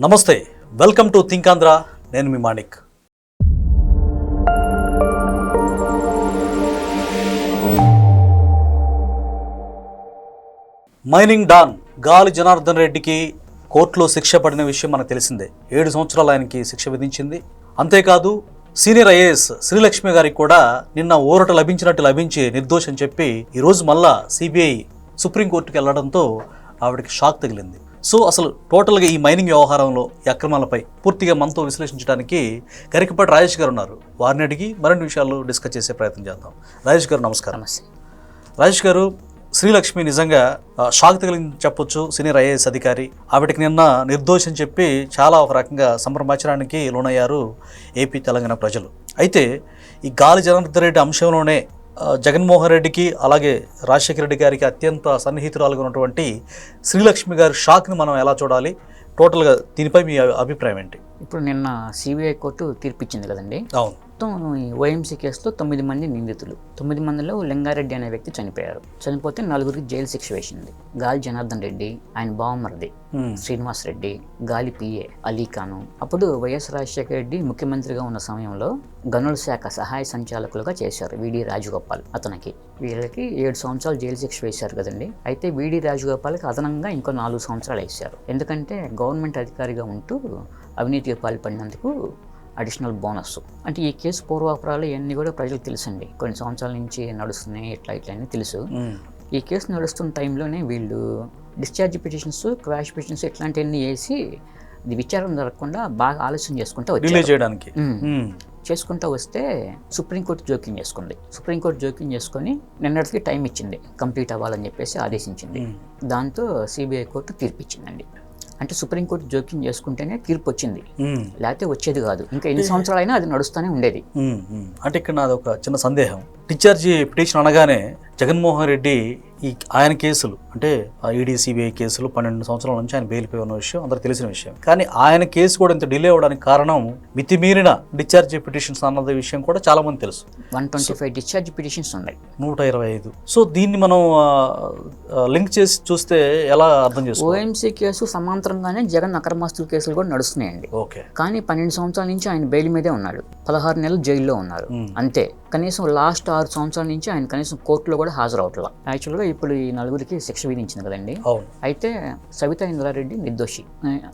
నమస్తే, welcome to think Andhra. నేను మీ Manik. Mining don గాలి జనార్దన్ రెడ్డికి కోర్టులో శిక్ష పడిన విషయం మనకు తెలిసిందే. 7 సంవత్సరాలు ఆయనకి శిక్ష విధించింది. అంతేకాదు సీనియర్ ఐఏఎస్ శ్రీలక్ష్మి గారికి కూడా నిన్న ఊరట లభించి నిర్దోషి అని చెప్పి ఈరోజు మళ్ళా సిబిఐ సుప్రీంకోర్టుకి వెళ్లడంతో ఆవిడకి షాక్ తగిలింది. సో అసలు టోటల్గా ఈ మైనింగ్ వ్యవహారంలో ఈ అక్రమాలపై పూర్తిగా మనతో విశ్లేషించడానికి గరికపాటి రాజేష్ గారు ఉన్నారు. వారిని అడిగి మరిన్ని విషయాలు డిస్కస్ చేసే ప్రయత్నం చేద్దాం. రాజేష్ గారు నమస్కారం. రాజేష్ గారు, శ్రీలక్ష్మి నిజంగా షాక్ తగిలింది చెప్పొచ్చు. సీనియర్ ఐఏఎస్ అధికారి, ఆవిడకి నిన్న నిర్దోషి అని చెప్పి చాలా ఒక రకంగా సంభ్రమాచరానికి లోనయ్యారు ఏపీ తెలంగాణ ప్రజలు. అయితే ఈ గాలి జనార్దన్ రెడ్డి అంశంలోనే జగన్మోహన్ రెడ్డికి అలాగే రాజశేఖర రెడ్డి గారికి అత్యంత సన్నిహితురాలుగా ఉన్నటువంటి శ్రీలక్ష్మి గారి షాక్ని మనం ఎలా చూడాలి? టోటల్గా దీనిపై మీ అభిప్రాయం ఏంటి? ఇప్పుడు నిన్న సిబిఐ కోర్టు తీర్పిచ్చింది కదండి. అవును. మొత్తం ఓఎంసీ కేసులో 9 మంది నిందితులు. 9 మందిలో లింగారెడ్డి అనే వ్యక్తి చనిపోయారు. చనిపోతే 4గురికి జైలు శిక్ష వేసింది. గాలి జనార్దన్ రెడ్డి, ఆయన బావమరిది శ్రీనివాస్ రెడ్డి, గాలి పిఏ అలీఖాను. అప్పుడు వైఎస్ రాజశేఖర రెడ్డి ముఖ్యమంత్రిగా ఉన్న సమయంలో గనుల శాఖ సహాయ సంచాలకులుగా చేశారు విడి రాజగోపాల్. అతనికి వీళ్ళకి 7 సంవత్సరాలు జైలు శిక్ష వేశారు కదండి. అయితే విడి రాజగోపాల్కి అదనంగా ఇంకో 4 సంవత్సరాలు వేశారు. ఎందుకంటే గవర్నమెంట్ అధికారిగా ఉంటూ అవినీతికి పాల్పడినందుకు అడిషనల్ బోనస్. అంటే ఈ కేసు పూర్వాపరాలు ఇవన్నీ కూడా ప్రజలకు తెలుసండి. కొన్ని సంవత్సరాల నుంచి నడుస్తున్నాయి, ఇట్లా అని తెలుసు. ఈ కేసు నడుస్తున్న టైంలోనే వీళ్ళు డిశ్చార్జ్ పిటిషన్స్, క్వాష్ పిటిషన్స్ ఇట్లాంటివన్నీ వేసి ఇది విచారణ జరగకుండా బాగా ఆలస్యం చేసుకుంటూ వస్తే సుప్రీంకోర్టు జోక్యం చేసుకుంది. సుప్రీంకోర్టు జోక్యం చేసుకొని నిన్నటికి టైం ఇచ్చింది, కంప్లీట్ అవ్వాలని చెప్పేసి ఆదేశించింది. దాంతో సిబిఐ కోర్టు తీర్పిచ్చిందండి. అంటే సుప్రీంకోర్టు జోక్యం చేసుకుంటేనే తీర్పు వచ్చింది, లేకపోతే వచ్చేది కాదు. ఇంకా ఎన్ని సంవత్సరాలైనా అది నడుస్తూనే ఉండేది. అంటే ఇక్కడ నాది ఒక చిన్న సందేహం. డిశ్చార్జి పిటిషన్ అనగానే జగన్మోహన్ రెడ్డి ఆయన కేసులు అంటే ఈడీ సిబిఐ కేసులు 12 సంవత్సరాల నుంచి ఆయన బెయిల్పై ఉన్న విషయం అందరూ తెలిసిన విషయం. కానీ ఆయన కేసు కూడా ఇంత డిలే అవ్వడానికి కారణం మితిమీరిన డిశ్చార్జి పిటిషన్స్ అన్నది విషయం కూడా చాలా మంది తెలుసు. 125 డిశ్చార్జ్ పిటిషన్స్ ఉన్నాయి, 125. సో దీన్ని మనం లింక్ చేసి చూస్తే ఎలా అర్థం చేసుకోవాలి? ఓఎంసీ కేసు సమాంతరంగానే జగన్ అక్రమాస్తుల కేసులు కూడా నడుస్తున్నాయండి. ఓకే. కానీ 12 సంవత్సరాల నుంచి ఆయన బెయిల్ మీదే ఉన్నాడు. 16 నెలలు జైల్లో ఉన్నారు అంతే. కనీసం లాస్ట్ 6 సంవత్సరాల నుంచి ఆయన కనీసం కోర్టులో కూడా హాజరవట్లా. యాక్చువల్గా ఇప్పుడు ఈ 4గురికి శిక్ష విధించింది కదండి. అయితే సవితా ఇంద్రారెడ్డి నిర్దోషి,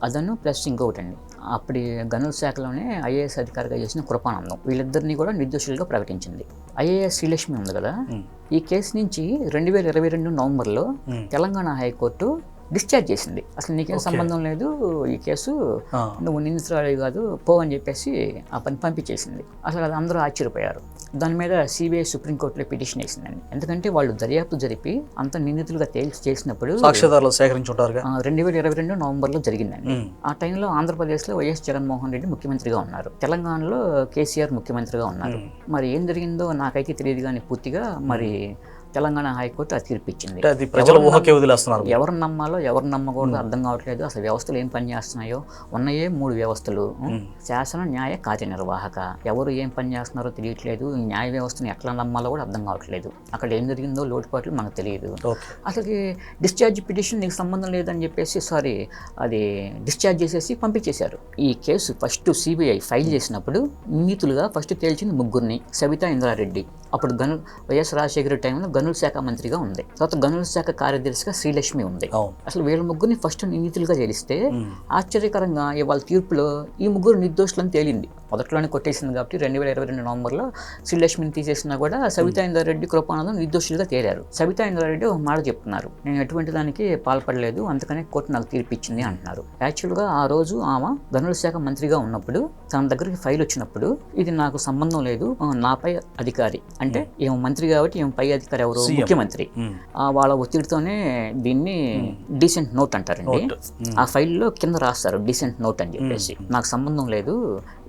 అదను ప్లస్ ఇంకొకటి అండి అప్పుడు గనుల శాఖలోనే ఐఏఎస్ అధికారిగా చేసిన కృపానందం, వీళ్ళిద్దరినీ కూడా నిర్దోషులుగా ప్రకటించింది. ఐఏఎస్ శ్రీలక్ష్మి ఉంది కదా, ఈ కేసు నుంచి 2022 నవంబర్లో తెలంగాణ హైకోర్టు డిశ్చార్జ్ చేసింది. అసలు నీకేం సంబంధం లేదు, ఈ కేసు నువ్వు నిందితురాలు కాదు, పో అని చెప్పేసి ఆ పని పంపించేసింది. అసలు అది అందరూ ఆశ్చర్యపోయారు. దాని మీద సిబిఐ సుప్రీంకోర్టులో పిటిషన్ వేసిందండి. ఎందుకంటే వాళ్ళు దర్యాప్తు జరిపి అంత నిందితులుగా తేల్చి చేసినప్పుడు సాక్ష్యాధారాలు సేకరించుంటారు. 2022 నవంబర్లో జరిగిందండి. ఆ టైంలో ఆంధ్రప్రదేశ్లో వైఎస్ జగన్మోహన్ రెడ్డి ముఖ్యమంత్రిగా ఉన్నారు, తెలంగాణలో కేసీఆర్ ముఖ్యమంత్రిగా ఉన్నారు. మరి ఏం జరిగిందో నాకైతే తెలియదు, కానీ పూర్తిగా మరి తెలంగాణ హైకోర్టు అది తీర్పిచ్చింది. ఎవరు నమ్మాలో ఎవరు నమ్మకూడదు అర్థం కావట్లేదు. అసలు వ్యవస్థలు ఏం పని చేస్తున్నాయో, ఉన్నాయే 3 వ్యవస్థలు, శాసన, న్యాయ, కార్యనిర్వాహక. ఎవరు ఏం పని చేస్తున్నారో తెలియట్లేదు. న్యాయ వ్యవస్థను ఎట్లా నమ్మాలో కూడా అర్థం కావట్లేదు. అక్కడ ఏం జరిగిందో లోటుపాట్లు మనకు తెలియదు. అసలుకి డిశ్చార్జ్ పిటిషన్ నీకు సంబంధం లేదని చెప్పేసి అది డిశ్చార్జ్ చేసేసి పంపించేశారు. ఈ కేసు ఫస్ట్ సిబిఐ ఫైల్ చేసినప్పుడు నిందితులుగా ఫస్ట్ తేల్చింది 3గురిని. సవితా ఇంద్రారెడ్డి అప్పుడు వైఎస్ రాజశేఖర టైంలో గనుల శాఖ మంత్రిగా ఉంది. తర్వాత గనుల శాఖ కార్యదర్శిగా శ్రీలక్ష్మి ఉంది. అసలు వీళ్ళ 3గురిని ఫస్ట్ నిందితులుగా చేరిస్తే ఆశ్చర్యకరంగా ఇవాళ తీర్పులో ఈ 3 నిర్దోషులను తేలింది. మొదట్లోనే కొట్టేసింది కాబట్టి 2022 నవంబర్లో శ్రీలక్ష్మిని తీసేసినా కూడా సవితా ఇంద్రారెడ్డి, కృపానందం నిర్దోషులుగా తేలారు. సవితా ఇంద్రారెడ్డి ఒక మాట చెప్తున్నారు, నేను ఎటువంటి దానికి పాల్పడలేదు, అందుకనే కోర్టు నాకు తీర్పిచ్చింది అంటున్నారు. యాక్చువల్గా ఆ రోజు ఆమె గనుల శాఖ మంత్రిగా ఉన్నప్పుడు తన దగ్గరికి ఫైల్ వచ్చినప్పుడు ఇది నాకు సంబంధం లేదు, నాపై అధికారి అంటే ఏమో మంత్రి కాబట్టి ఏమో పై అధికారి ఎవరు, ముఖ్యమంత్రి, వాళ్ళ ఒత్తిడితోనే దీన్ని డీసెంట్ నోట్ అంటారండి. ఆ ఫైల్లో కింద రాస్తారు డీసెంట్ నోట్ అని చెప్పేసి. నాకు సంబంధం లేదు,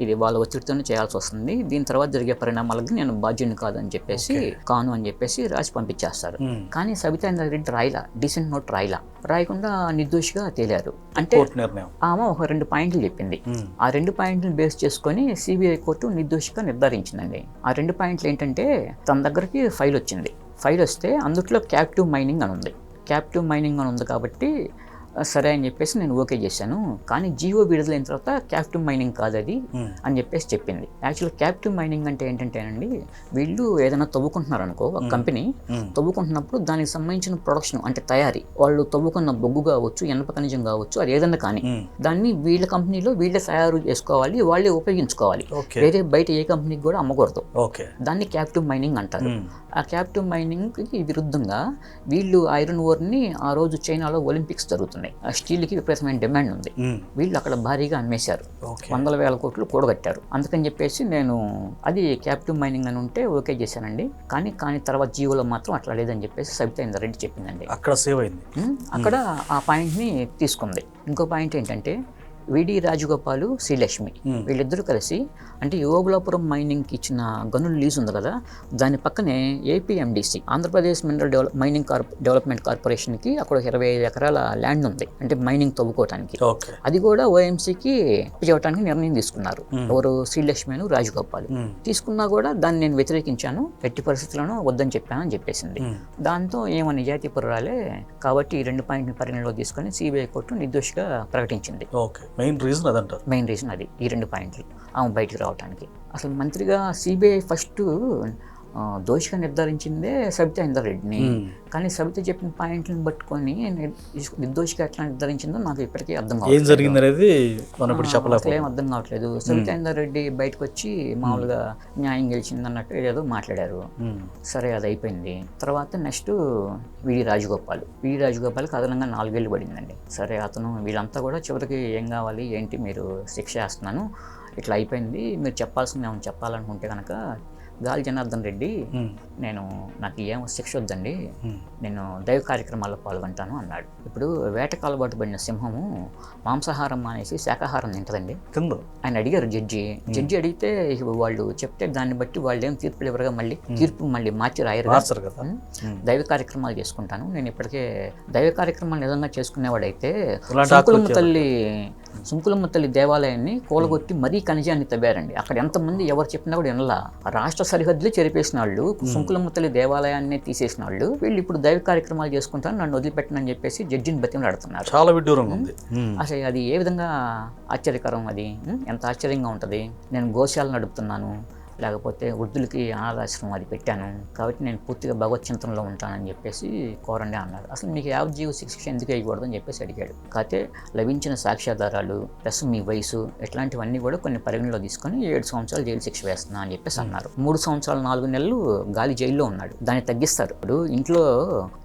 ఇది వాళ్ళ ఒత్తిడితోనే చేయాల్సి వస్తుంది, దీని తర్వాత జరిగే పరిణామాలకి నేను బాధ్యుని కాదు అని చెప్పేసి కాను అని చెప్పేసి రాసి పంపించేస్తారు. కానీ సవితా ఇంద్రారెడ్డి రాయిలా, డీసెంట్ నోట్ రాయకుండా నిర్దోషిగా తేలారు. అంటే ఆమె ఒక 2 పాయింట్లు చెప్పింది. ఆ 2 పాయింట్లు బేస్ చేసుకొని సిబిఐ కోర్టు నిర్దోషిగా నిర్ధారించిందండి. ఆ 2 పాయింట్లు ఏంటంటే, తన దగ్గరికి ఫైల్ వచ్చింది. ఫైల్ వస్తే అందుట్లో క్యాప్టివ్ మైనింగ్ అని ఉంది. క్యాప్టివ్ మైనింగ్ అని ఉంది కాబట్టి సరే అని చెప్పేసి నేను ఓకే చేశాను. కానీ జీవో విడుదలైన తర్వాత క్యాప్టివ్ మైనింగ్ కాదు అది అని చెప్పేసి చెప్పింది. యాక్చువల్ క్యాప్టివ్ మైనింగ్ అంటే ఏంటంటేనండి, వీళ్ళు ఏదైనా తవ్వుకుంటున్నారు అనుకో, ఒక కంపెనీ తవ్వుకుంటున్నప్పుడు దానికి సంబంధించిన ప్రొడక్షన్ అంటే తయారీ, వాళ్ళు తవ్వుకున్న బొగ్గు కావచ్చు, ఇనప ఖనిజం కావచ్చు, అది ఏదన్నా కానీ దాన్ని వీళ్ళ కంపెనీలో వీళ్ళే తయారు చేసుకోవాలి, వాళ్ళే ఉపయోగించుకోవాలి. వేరే బయట ఏ కంపెనీకి కూడా అమ్మకూడదు. దాన్ని క్యాప్టివ్ మైనింగ్ అంటారు. ఆ క్యాప్టివ్ మైనింగ్కి విరుద్ధంగా వీళ్ళు ఐరన్ ఓర్ని ఆ రోజు చైనాలో ఒలింపిక్స్ జరుగుతున్నాయి, ఆ స్టీల్కి విపరీతమైన డిమాండ్ ఉంది, వీళ్ళు అక్కడ భారీగా అమ్మేశారు, 100,000 కోట్లు కూడగట్టారు. అందుకని చెప్పేసి నేను అది క్యాప్టివ్ మైనింగ్ అని ఉంటే ఓకే చేశానండి. కానీ తర్వాత జీవోలో మాత్రం అట్లా లేదని చెప్పేసి సబితా ఇంద్రారెడ్డి చెప్పిందండి. అక్కడ సేవ్ అయింది, అక్కడ ఆ పాయింట్ని తీసుకుంది. ఇంకో పాయింట్ ఏంటంటే విడి రాజగోపాల్, శ్రీలక్ష్మి వీళ్ళిద్దరూ కలిసి అంటే యోగులాపురం మైనింగ్కి ఇచ్చిన గనుల లీజ్ ఉంది కదా, దాని పక్కనే APMDC Andhra Pradesh mineral mining development కార్పొరేషన్కి అక్కడ 25 ఎకరాల ల్యాండ్ ఉంది అంటే మైనింగ్ తవ్వుకోవటానికి. అది కూడా ఓఎంసీకి చేయడానికి నిర్ణయం తీసుకున్నారు. ఎవరు? శ్రీలక్ష్మి, రాజగోపాల్. తీసుకున్నా కూడా దాన్ని నేను వ్యతిరేకించాను, ఎట్టి పరిస్థితులను వద్దని చెప్పాను అని చెప్పేసింది. దాంతో ఏమో నిజాయితీ పురాలే కాబట్టి ఈ 2 పాయింట్ని పరిగణలో తీసుకొని సిబిఐ కోర్టు నిర్దోషిగా ప్రకటించింది. మెయిన్ రీజన్ అది ఈ 2 పాయింట్లు ఆమె బయటికి రావడానికి. అసలు మంత్రిగా సిబిఐ ఫస్ట్ దోషిగా నిర్ధారించిందే సబితా ఇంద్రారెడ్డిని. కానీ సబిత చెప్పిన పాయింట్లను పట్టుకొని నిర్దోషిగా ఎట్లా నిర్ధారించిందో నాకు ఇప్పటికీ అర్థం ఏం అర్థం కావట్లేదు. సబితా ఇంద్రారెడ్డి బయటకు వచ్చి మామూలుగా న్యాయం గెలిచింది అన్నట్టు ఏదో మాట్లాడారు. సరే, అది అయిపోయింది. తర్వాత నెక్స్ట్ విడి రాజగోపాల్కి అదనంగా 4 ఏళ్ళు పడిందండి. సరే, అతను వీళ్ళంతా కూడా చివరికి ఏం కావాలి ఏంటి, మీరు శిక్ష వేస్తున్నాను, ఇట్లా అయిపోయింది, మీరు చెప్పాల్సింది ఏమైనా చెప్పాలనుకుంటే కనుక గాలి జనార్దన్ రెడ్డి నాకు ఏమో శిక్ష వద్దండి, నేను దైవ కార్యక్రమాల్లో పాల్గొంటాను అన్నాడు. ఇప్పుడు వేటకు అలవాటు పడిన సింహము మాంసాహారం మానేసి శాకాహారం తింటదండి. ఆయన అడిగారు జడ్జి అడిగితే వాళ్ళు చెప్తే దాన్ని బట్టి వాళ్ళు ఏం తీర్పులు ఇవ్వరుగా, తీర్పు మార్చి రాయరు కదా. దైవ కార్యక్రమాలు చేసుకుంటాను నేను, ఇప్పటికే దైవ కార్యక్రమాలు నిజంగా చేసుకునేవాడైతే సుంకులమ్మ తల్లి దేవాలయాన్ని కూలగొట్టి మరీ ఖనిజాన్ని తవ్వారండి. అక్కడ ఎంతమంది ఎవరు చెప్పినా కూడా వినలా. రాష్ట్ర సరిహద్దులు చెరిపేసిన వాళ్ళు, సుంకులమ్మ తల్లి దేవాలయాన్ని తీసేసిన వాళ్ళు, వీళ్ళు ఇప్పుడు దైవ కార్యక్రమాలు చేసుకుంటారు, నన్ను వదిలిపెట్టనని చెప్పేసి జడ్జిని బతిమలాడుతున్నారు. చాలా విడ్డూరంగా ఉంది అసలు. అది ఏ విధంగా ఆశ్చర్యకరం, అది ఎంత ఆశ్చర్యంగా ఉంటుంది. నేను గోశాల నడుపుతున్నాను, లేకపోతే వృద్ధులకి అనాథాశ్రమం అది పెట్టాను, కాబట్టి నేను పూర్తిగా భగవత్ చింతనలో ఉంటానని చెప్పేసి కోరండి అన్నారు. అసలు మీకు యావజ్జీవ శిక్ష ఎందుకు వేయకూడదు అని చెప్పేసి అడిగాడు. కాకపోతే లభించిన సాక్ష్యాధారాలు ప్లస్ మీ వయసు ఇట్లాంటివన్నీ కూడా కొన్ని పరిగణలో తీసుకొని 7 సంవత్సరాలు జైలు శిక్ష వేస్తున్నా అని చెప్పేసి అన్నారు. 3 సంవత్సరాలు 4 నెలలు గాలి జైల్లో ఉన్నాడు. దాన్ని తగ్గిస్తారు. ఇప్పుడు ఇంట్లో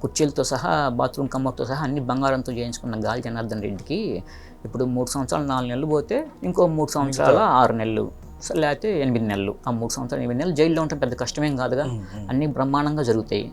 కుర్చీలతో సహా బాత్రూమ్ కమ్మర్తో సహా అన్ని బంగారంతో చేయించుకున్న గాలి జనార్దన్ రెడ్డికి ఇప్పుడు 3 సంవత్సరాలు 4 నెలలు పోతే ఇంకో 3 సంవత్సరాల 6 నెలలు లేకపోతే 8 నెలలు, ఆ 3 సంవత్సరాలు 8 నెలలు జైల్లో ఉంటే పెద్ద కష్టమేం కాదుగా, అన్ని బ్రహ్మాండంగా జరుగుతాయి.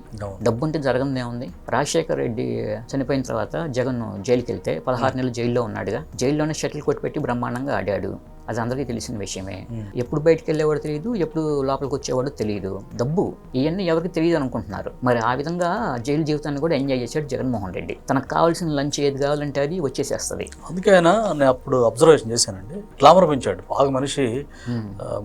డబ్బు ఉంటే జరగదే ఉంది. రాజశేఖర్ రెడ్డి చనిపోయిన తర్వాత జగన్ జైలుకి వెళ్తే 16 నెలలు జైల్లో ఉన్నాడుగా, జైల్లోనే షటిల్ కొట్టి పెట్టి బ్రహ్మాండంగా ఆడాడు. అది అందరికీ తెలిసిన విషయమే. ఎప్పుడు బయటకు వెళ్ళేవాడు తెలియదు, ఎప్పుడు లోపలికి వచ్చేవాడు తెలియదు. డబ్బు ఇవన్నీ ఎవరికి తెలియదు అనుకుంటున్నారు. మరి ఆ విధంగా జైలు జీవితాన్ని కూడా ఎంజాయ్ చేశాడు జగన్మోహన్ రెడ్డి. తనకు కావాల్సిన లంచ్ ఏది కావాలంటే అది వచ్చేసేస్తుంది. అందుకే ఆయన నేను అప్పుడు అబ్జర్వేషన్ చేశానండి, గ్లామర్ పెంచాడు బాగా. మనిషి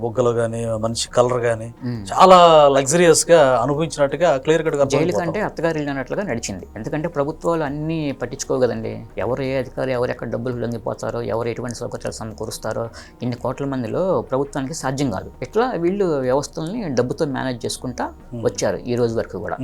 బొగ్గలు కానీ, మనిషి కలర్ కానీ చాలా లగ్జరియస్ గా అనుభవించినట్టుగా క్లియర్ కట్ గా. జైలు కంటే అత్తగారు అన్నట్లుగా నడిచింది. ఎందుకంటే ప్రభుత్వాలు అన్ని పట్టించుకోగదండి. ఎవరు ఏ అధికారి ఎవరు ఎక్కడ డబ్బులు లొంగిపోతారో, ఎవరు ఎటువంటి సౌకర్యాలు సమకూరుస్తారో ఇన్ని కోట్ల మందిలో ప్రభుత్వానికి సాధ్యం కాదు. ఇట్లా వీళ్ళు వ్యవస్థల్ని డబ్బుతో మేనేజ్ చేసుకుంటా వచ్చారు ఈ రోజు వరకు కూడా.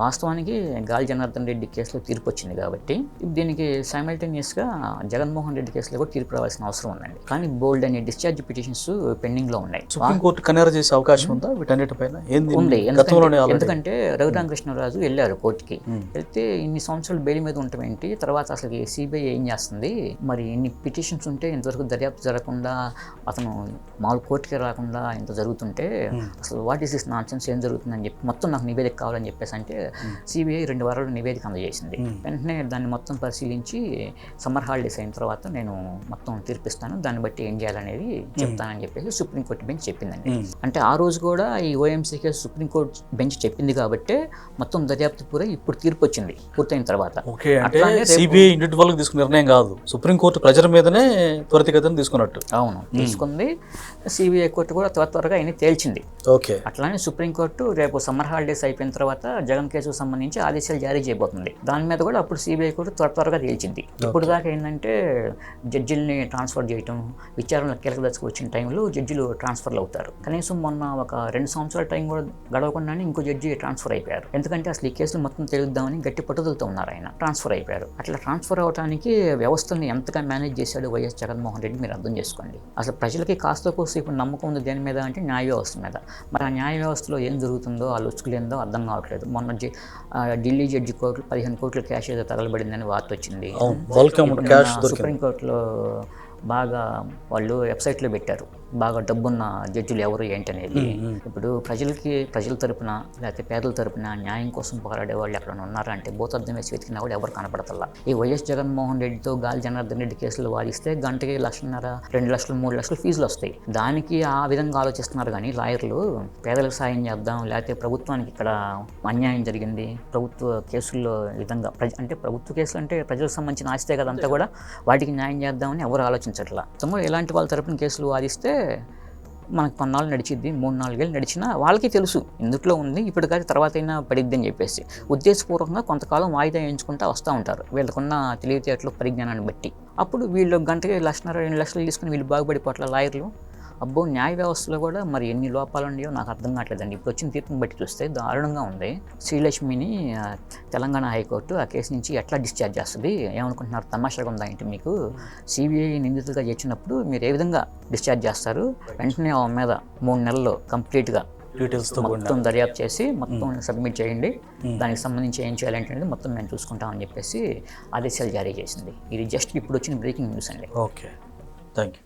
వాస్తవానికి గాలి జనార్దన్ రెడ్డి కేసులో తీర్పు వచ్చింది కాబట్టి దీనికి సైమల్టేనియస్గా జగన్మోహన్ రెడ్డి కేసులో కూడా తీర్పు రావాల్సిన అవసరం ఉందండి. కానీ బోల్డ్ అనే డిశ్చార్జ్ పిటిషన్స్ పెండింగ్లో ఉన్నాయి. సుప్రీంకోర్టు కన్యర చేసే అవకాశం ఉందా వీటన్నిటిపైన? ఉంది. ఎందుకంటే రఘురామకృష్ణరాజు వెళ్ళారు కోర్టుకి. వెళ్తే ఇన్ని సంవత్సరాలు బెయిల్ మీద ఉండటం ఏంటి, తర్వాత అసలు సిబిఐ ఏం చేస్తుంది, మరి ఇన్ని పిటిషన్స్ ఉంటే ఇంతవరకు దర్యాప్తు జరగకుండా అతను మామూలు కోర్టుకి రాకుండా ఇంత జరుగుతుంటే అసలు what is this non sense, ఏం జరుగుతుందని చెప్పి మొత్తం నాకు నివేదిక కావాలని చెప్పేసి అంటే సిబిఐ 2 వారాలు నివేదిక అందజేసింది. వెంటనే దాన్ని మొత్తం పరిశీలించి సమ్మర్ హాలిడేస్ అయిన తర్వాత నేను మొత్తం తీర్పిస్తాను, దాన్ని బట్టి ఏం చేయాలనేది చెప్తానని చెప్పేసి సుప్రీంకోర్టు బెంచ్ చెప్పిందండి. అంటే ఆ రోజు కూడా ఈ ఓఎంసీ కేసు సుప్రీంకోర్టు బెంచ్ చెప్పింది కాబట్టి మొత్తం దర్యాప్తు పూరై ఇప్పుడు తీర్పు వచ్చింది పూర్తయిన తర్వాత. సిబిఐ ఇండివిజువల్గా తీసుకున్న నిర్ణయం కాదు, సుప్రీంకోర్టు ప్రజల మీదనే త్వరితగతిని తీసుకున్నట్టు. అవును, తీసుకుంది. సిబిఐ కోర్టు కూడా త్వరగా అయినా తేల్చింది. అట్లానే సుప్రీంకోర్టు రేపు సమ్మర్ హాలిడేస్ అయిపోయిన తర్వాత జగన్కి కేసుకు సంబంధించి ఆదేశాలు జారీ చేయబోతుంది. దాని మీద కూడా అప్పుడు సిబిఐ కూడా త్వరగా తేల్చింది. ఇప్పుడు దాకా ఏంటంటే జడ్జిల్ని ట్రాన్స్ఫర్ చేయటం, విచారణ కీలక దశకు వచ్చిన టైంలో జడ్జిలు ట్రాన్స్ఫర్లు అవుతారు. కనీసం మొన్న ఒక 2 సంవత్సరాల టైం కూడా గడవకుండానే ఇంకో జడ్జి ట్రాన్స్ఫర్ అయిపోయారు. ఎందుకంటే అసలు ఈ కేసులు మొత్తం తెలుద్దామని గట్టి పట్టుదలతో ఉన్నారు ఆయన. ట్రాన్స్ఫర్ అయిపోయారు. అట్లా ట్రాన్స్ఫర్ అవడానికి వ్యవస్థల్ని ఎంతగా మేనేజ్ చేశాడు వైఎస్ జగన్మోహన్ రెడ్డి మీరు అర్థం చేసుకోండి. అసలు ప్రజలకి కాస్త కోసి ఇప్పుడు నమ్మకం ఉంది దేని మీద అంటే న్యాయ వ్యవస్థ మీద. మరి ఆ న్యాయ వ్యవస్థలో ఏం జరుగుతుందో ఆ లొచ్చుకులేందో అర్థం కావట్లేదు. మొన్న ఢిల్లీ జడ్జి కోర్టు 15 కోట్ల క్యాష్ ఏదో తగలబడిందని వార్త వచ్చింది. సుప్రీంకోర్టులో బాగా వాళ్ళు వెబ్సైట్లో పెట్టారు బాగా డబ్బున్న జడ్జిలు ఎవరు ఏంటనేది. ఇప్పుడు ప్రజల తరపున లేకపోతే పేదల తరపున న్యాయం కోసం పోరాడే వాళ్ళు ఎక్కడ ఉన్నారంటే భూతద్దం వేసి వెతికినా కూడా ఎవరు కనపడతల్లా. ఈ వైఎస్ జగన్మోహన్ రెడ్డితో గాలి జనార్దన్ రెడ్డి కేసులు వాదిస్తే గంటకి 1,50,000, 2 లక్షలు, 3 లక్షలు ఫీజులు వస్తాయి. దానికి ఆ విధంగా ఆలోచిస్తున్నారు కానీ లాయర్లు పేదలకు సాయం చేద్దాం లేకపోతే ప్రభుత్వానికి ఇక్కడ అన్యాయం జరిగింది ప్రభుత్వ కేసుల్లో విధంగా అంటే ప్రభుత్వ కేసులు అంటే ప్రజలకు సంబంధించిన ఆస్తే కదంతా కూడా వాటికి న్యాయం చేద్దామని ఎవరు ఆలోచించట్లా. తమ్ముడు ఇలాంటి వాళ్ళ తరపున కేసులు వాదిస్తే మనకు కొన్నాళ్ళు నడిచిద్ది, 3-4 ఏళ్ళు నడిచినా వాళ్ళకి తెలుసు ఇందుట్లో ఉంది ఇప్పుడు కాదు తర్వాత అయినా పడిద్ది అని చెప్పేసి ఉద్దేశపూర్వకంగా కొంతకాలం వాయిదా వేయించుకుంటూ వస్తూ ఉంటారు వీళ్ళకున్న తెలివితేటలు పరిజ్ఞానాన్ని బట్టి. అప్పుడు వీళ్ళు గంటకి 1,50,000, 2 లక్షలు తీసుకుని వీళ్ళు బాగుపడిపోట్ల లాయర్లు. అబ్బో న్యాయ వ్యవస్థలో కూడా మరి ఎన్ని లోపాలు ఉన్నాయో నాకు అర్థం కావట్లేదండి. ఇప్పుడు వచ్చిన తీర్పుని బట్టి చూస్తే దారుణంగా ఉంది. శ్రీలక్ష్మిని తెలంగాణ హైకోర్టు ఆ కేసు నుంచి ఎట్లా డిశ్చార్జ్ చేస్తుంది ఏమనుకుంటున్నారు? తమాషాగా ఉందా ఏంటి మీకు? సిబిఐ నిందితులుగా చేర్చినప్పుడు మీరు ఏ విధంగా డిశ్చార్జ్ చేస్తారు? వెంటనే ఆమె మీద 3 నెలల్లో కంప్లీట్గా మొత్తం దర్యాప్తు చేసి మొత్తం సబ్మిట్ చేయండి, దానికి సంబంధించి ఏం చేయాలంటే మొత్తం మేము చూసుకుంటామని చెప్పేసి ఆదేశాలు జారీ చేసింది. ఇది జస్ట్ ఇప్పుడు వచ్చిన బ్రేకింగ్ న్యూస్ అండి. Okay, thank you.